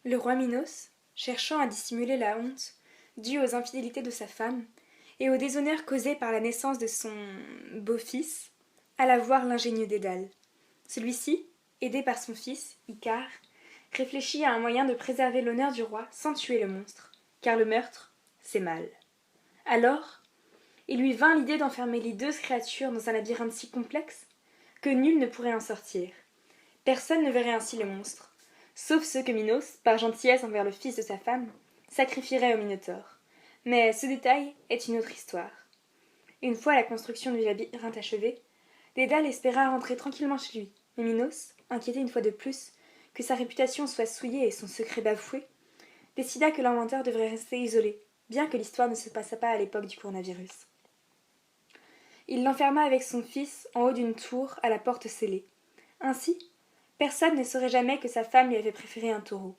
Le roi Minos, cherchant à dissimuler la honte due aux infidélités de sa femme et au déshonneur causé par la naissance de son beau-fils, alla voir l'ingénieux Dédale. Celui-ci, aidé par son fils, Icare, réfléchit à un moyen de préserver l'honneur du roi sans tuer le monstre, car le meurtre, c'est mal. Alors, il lui vint l'idée d'enfermer l'hideuse créature dans un labyrinthe si complexe que nul ne pourrait en sortir. Personne ne verrait ainsi le monstre, sauf ceux que Minos, par gentillesse envers le fils de sa femme, sacrifierait au Minotaure. Mais ce détail est une autre histoire. Une fois la construction du labyrinthe achevée, Dédale espéra rentrer tranquillement chez lui, mais Minos, inquiété une fois de plus que sa réputation soit souillée et son secret bafoué, décida que l'inventeur devrait rester isolé, bien que l'histoire ne se passât pas à l'époque du coronavirus. Il l'enferma avec son fils en haut d'une tour à la porte scellée. Ainsi, personne ne saurait jamais que sa femme lui avait préféré un taureau.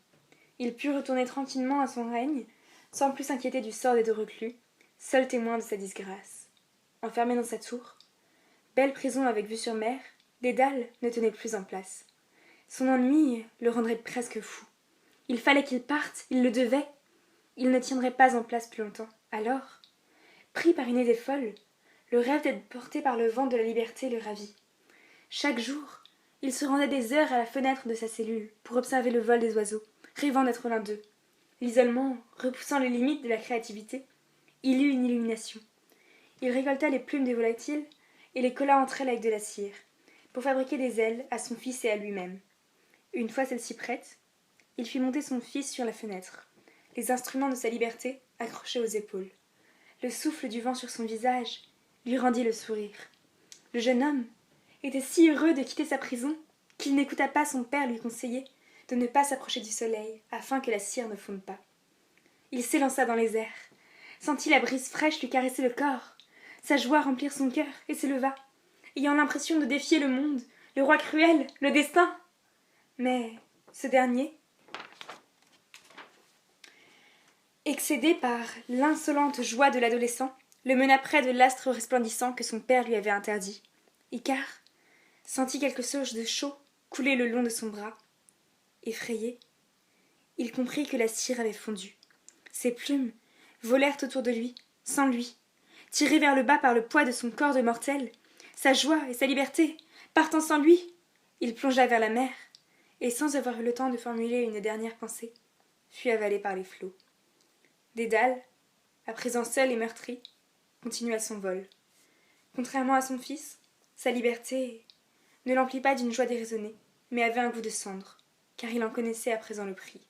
Il put retourner tranquillement à son règne, sans plus s'inquiéter du sort des deux reclus, seuls témoins de sa disgrâce. Enfermé dans sa tour, belle prison avec vue sur mer, Dédale ne tenait plus en place. Son ennui le rendrait presque fou. Il fallait qu'il parte, il le devait. Il ne tiendrait pas en place plus longtemps. Alors, pris par une idée folle, le rêve d'être porté par le vent de la liberté le ravit. Chaque jour, il se rendait des heures à la fenêtre de sa cellule pour observer le vol des oiseaux, rêvant d'être l'un d'eux. L'isolement, repoussant les limites de la créativité, il eut une illumination. Il récolta les plumes des volatiles et les colla entre elles avec de la cire, pour fabriquer des ailes à son fils et à lui-même. Une fois celle-ci prête, il fit monter son fils sur la fenêtre, les instruments de sa liberté accrochés aux épaules. Le souffle du vent sur son visage lui rendit le sourire. Le jeune homme était si heureux de quitter sa prison qu'il n'écouta pas son père lui conseiller de ne pas s'approcher du soleil afin que la cire ne fonde pas. Il s'élança dans les airs, sentit la brise fraîche lui caresser le corps, sa joie remplir son cœur et se leva, ayant l'impression de défier le monde, le roi cruel, le destin. Mais ce dernier, excédé par l'insolente joie de l'adolescent, le mena près de l'astre resplendissant que son père lui avait interdit. Icare sentit quelque chose de chaud couler le long de son bras. Effrayé, il comprit que la cire avait fondu. Ses plumes volèrent autour de lui, sans lui. Tiré vers le bas par le poids de son corps de mortel, sa joie et sa liberté partant sans lui, il plongea vers la mer, et sans avoir eu le temps de formuler une dernière pensée, fut avalé par les flots. Dédale, à présent seul et meurtri, continua son vol. Contrairement à son fils, sa liberté ne l'emplit pas d'une joie déraisonnée, mais avait un goût de cendre, car il en connaissait à présent le prix.